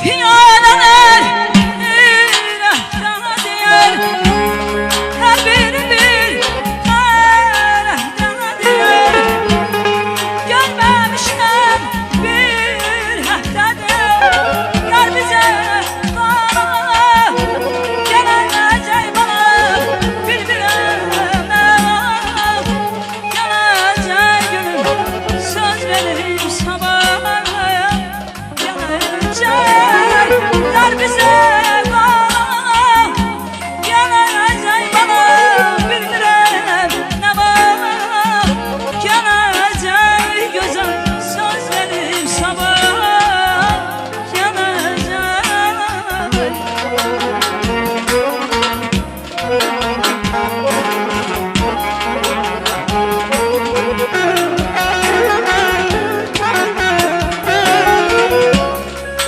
Piyadeler İrehtan diyer, her biri bir erehtan diyer. Görmemişler bir haftadır yar bize bana, gelecek bana bilmirem ne var. Gelecek günüm söz vereyim sabah, yar bize bana, gelecek bana bilmirem ne var. Gelecek gözüm söz vereyim sabah, gelecek.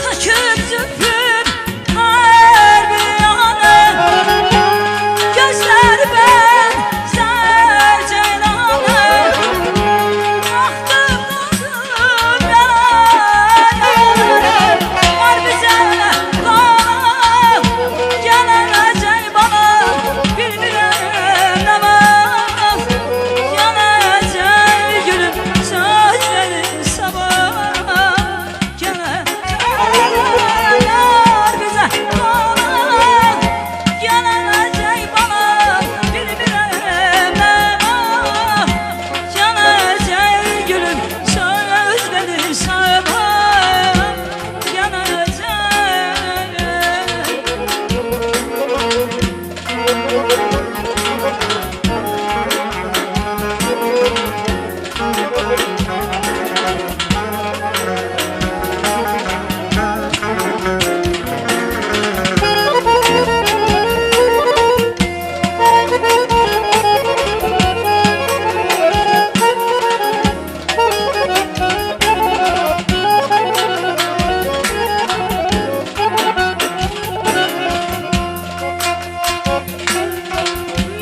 Takıp züpür her bir yana, gözler benzer ceylana. Ahtım oldum yaralar, var bize bana, gelecek bana bilmirem ne var. Gelecek gülüm söz verin sabah, gelecek yar bize bana, gelecek bana bilmirem ne var. Gelecek gülüm söz verin sabah, gelecek.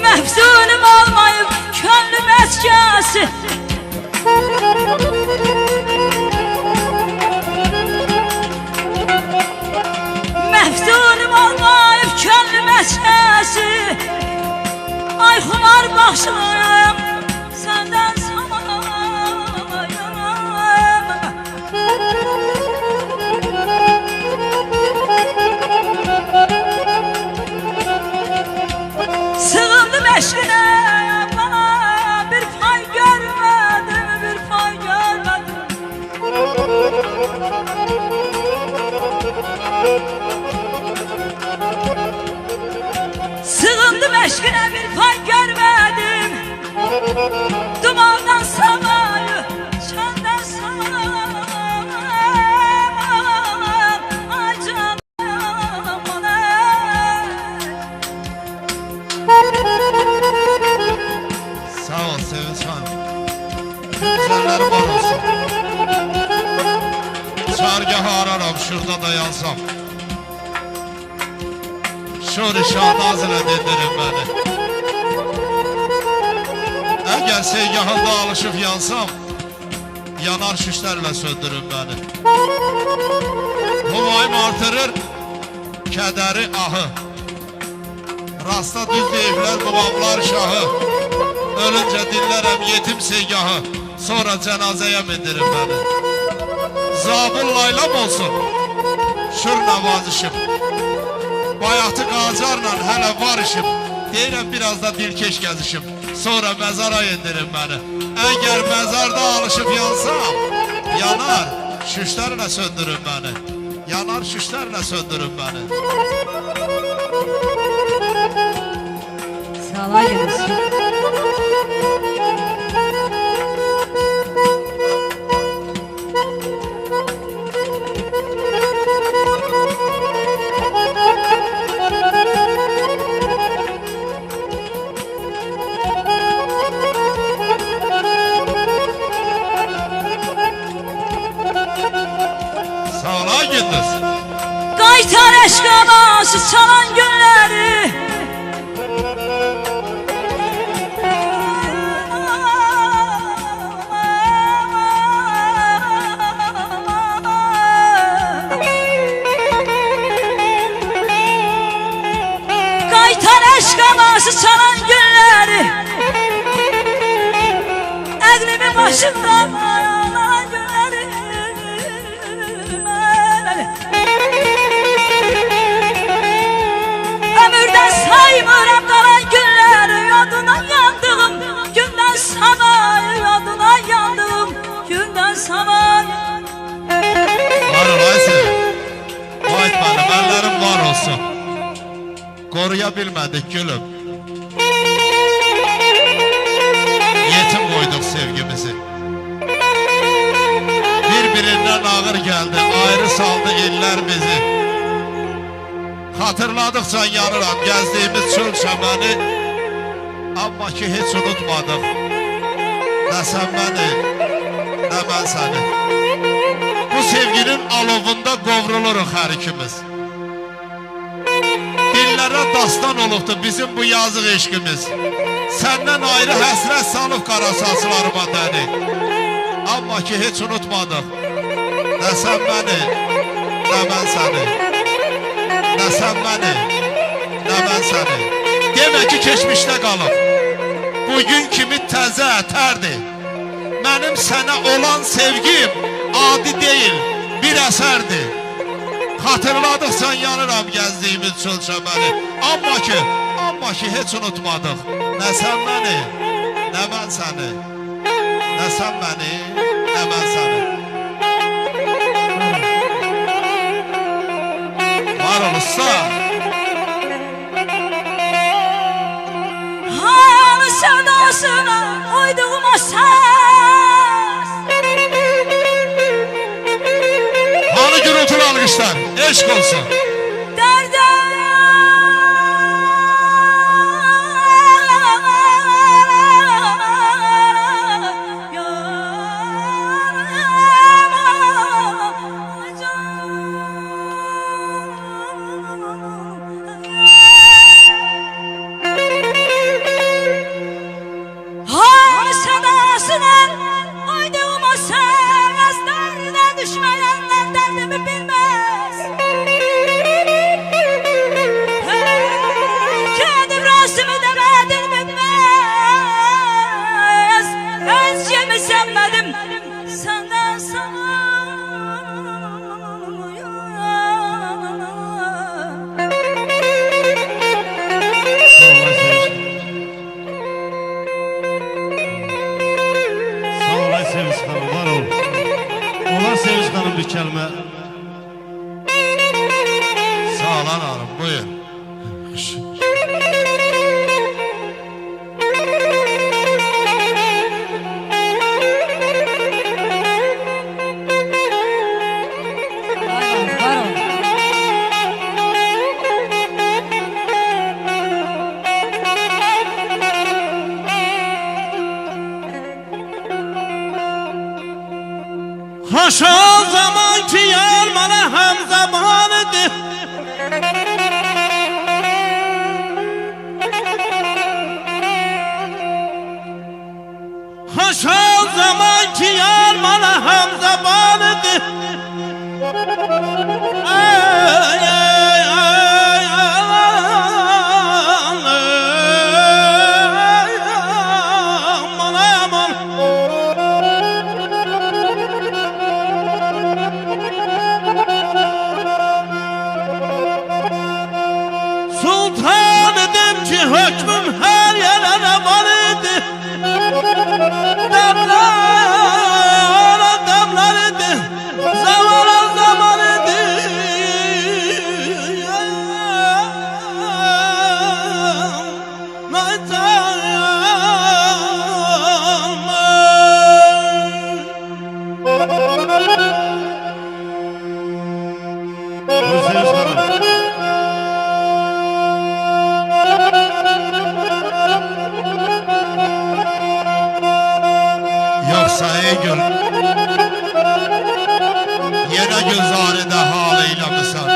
Mefzunum olmayıp könlüm eskası, mefzunum olmayıp könlüm eskası. Ayxunar başım senden sığındım eşine, bana bir pay görmedim, bir pay görmedim. Sığındım eşine, bir pay görmedim. Dumandan samayı, çönden samayı, acım bana. Sağ ol Sevinç Hanım. Güzeller var olsun. Çargahı araram, şurada da yansam. Şuri Şahnaz ile dindirin beni. Eğer seygahında alışıp yansam, yanar şişlerle söndürün beni. Humayım artırır kederi ahı. Rasta düz deyiblər babamlar şahı. Ölünce dinlerem yetim seygahı, sonra cenazeye mindirin beni. Zabul laylam olsun, şur nevazışım. Bayatı qacarla hələ var işim. Deyirəm biraz da dilkeş gəzişim, sonra mezara indirin beni. Eğer mezarda alışıp yansam, yanar şüşlerle söndürün beni. Yanar şüşlerle söndürün beni. Sağlığa gelirsin. Sağlığa gidiniz. Qaytar eşqa başı çalan günləri, başımdan yalan günlerim. Ömürden saymıram kalan günleri, yadına yandığım günden sana, yadına yandığım günden sana. Var ol Aysel. Vay benim ellerim var olsun. Koruyabilmedik gülüm. Yetim koyduk sevgimizi. Birbirinden ağır geldi, ayrı saldı iller bizi. Hatırladıkça yanıram gezdiğimiz çöl çəməni. Amma ki hiç unutmadık. Ne sen beni, ne ben seni. Bu sevginin alovunda qovruluruq hər ikimiz. Dillərə dastan olubdu bizim bu yazıq eşqimiz. Səndən ayrı həsrət salıb qara saçlarıma dəni. Amma ki heç unutmadıq. Nə sən məni, nə mən səni. Nə sən məni, nə mən səni. Demək ki keçmişdə qalıb. Bugün kimi təzə ətərdir. Mənim sənə olan sevgim adi deyil, bir əsərdir. Hatırladıkça yanıram gezdiğimiz çöl çəməni. Amma ki heç unutmadıq. Nə sən məni, nə mən səni. Nə sən məni, nə mən səni. Var ol usta. Hanı sədasına uyduğum o səs, Hanı gürültülü alqışlar, eşq olsun. dərdə Hanı sədasına uyduğum o səs, dərdə düşməyənlər dərdimi bilməz. Kedim rasımı da bedil bitmez. Özgemi sevmedim senden sana. Sağ ol ay Sevinç xanım, var ol. Olan Sevinç xanım bir kəlmə. Sağ ol hanım, buyur. Hoş o zaman ki yar bana hem zamanıdır. Hoş o zaman ki yar bana hem zamanıdır. Ay, ay, ay, ay, aman, aman. Sultan edim ki hükmüm her yere var idi. Demler, demler idi. Zaman zaman idi. Nay Yoksa ey gül, yine gülzaride hal eylemişsen.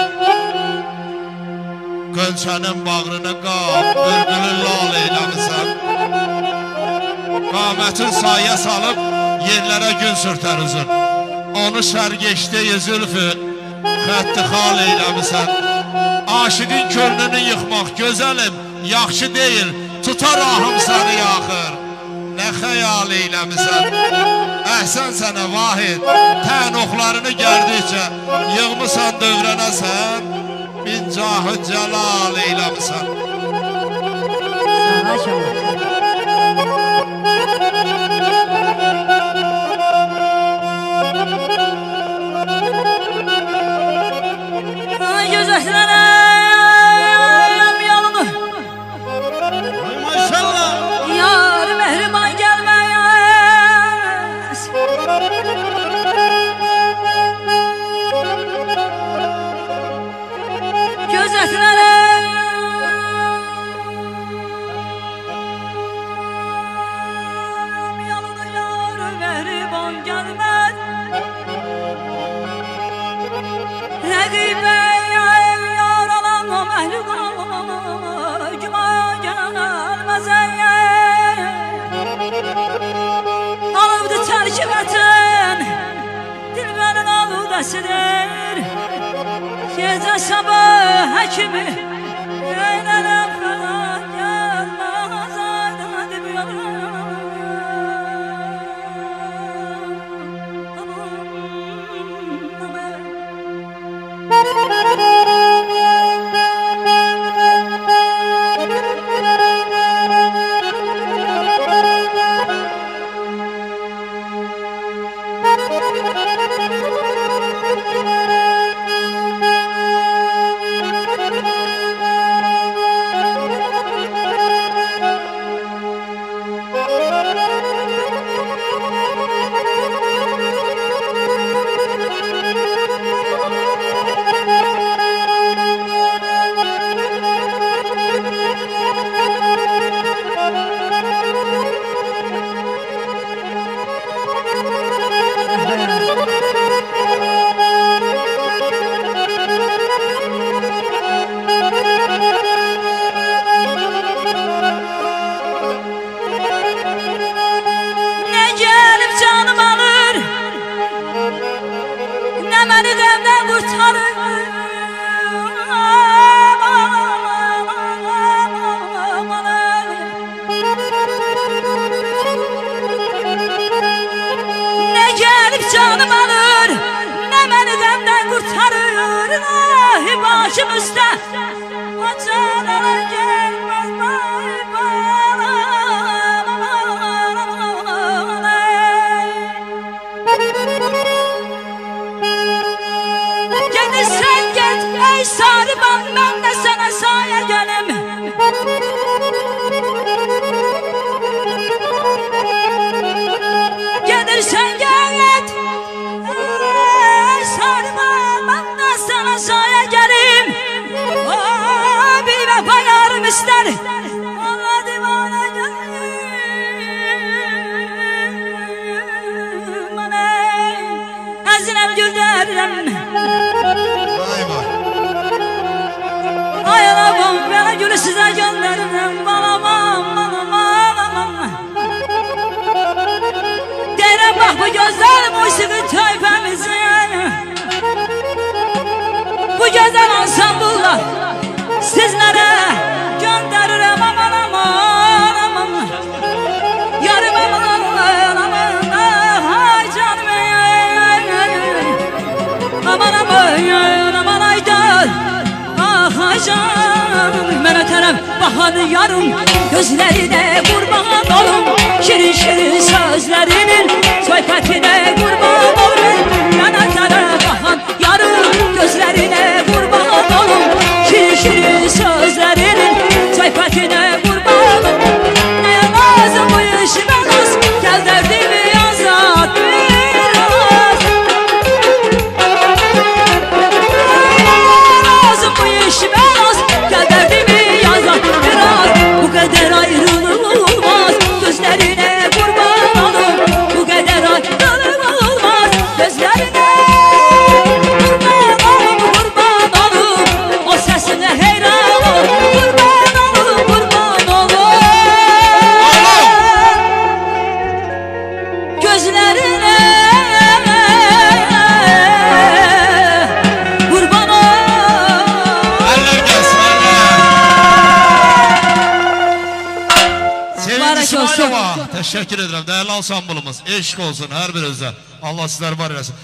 Gönçenin bağrını qab, bülbülün lal eylemişsen. Qamətin sayə salıb, yerlərə gün sürtər uzun. Onu sərgeçdiyi zülfü, xətti xal eylemişsen. Aşıqın könlünü yıxmaq gözəlim, yaxşı deyil, tutar ahım səni yaxır. Nə xəyal eyləmişsən. Əhsən sənə vahid, tən oxlarını gərdikcə yığmısan dövrənəsən, min cahı cəlal eyləmisən. Sana şöyle. Ay gözəklərəm yanımı, Ay maşallah. yar mehriban gelmez. Gözəklərəm yanımı, yar mehriban gelmez. Rəqibə yar olan o məhluqa güman gəlməz. Alıbdı tərkibətən dilbərin aludəsidir. Gecə sabah həkimi eynələm falan gəlməz. Aydan Ne gelip canım alır, ne beni demden kurtarır. Ne gelip canım alır, ne beni demden kurtarır. İlahi başım üstte, o canana gelmez bana. Gelirsen git ey sarıban, ben de sana saye gelim. Gelirsen git ey sarıban, ben de sana saye gelim. Oh, bir vefa yarım ister, Allah divana gelim. Ezinem güllerim. Vay vay. Ay alamam, bana gülü size gönderirim. Alamam, alamam, alamam. Derim bak bu gözler musiqi töyfemizin. Bu güzel ansambullar sizlere gönderirim. Aman aman aman. Yarım aman aman aman. Ay canım. Aman aman aman aydan. Ah ay canım. Ben öterem baharı yarım. Gözlerine kurban olum. Şirin şirin sözlerinin sohbetine kurban olum. Ben öterem bahar yarım. Gözlerine kurban olum. Şirin şirin sözlerinin sohbetine kurban olum. Ne lazım bu işime dost, gel derdimi azat biraz. Lazım bu işime dost, gel derdimi azat biraz. Bu kadar ayrılılmaz, gözlerine kurban Moskova. Teşekkür ederim. Değerli ansambulumuz. Eşk olsun her birinizden. Allah sizler var eylesin.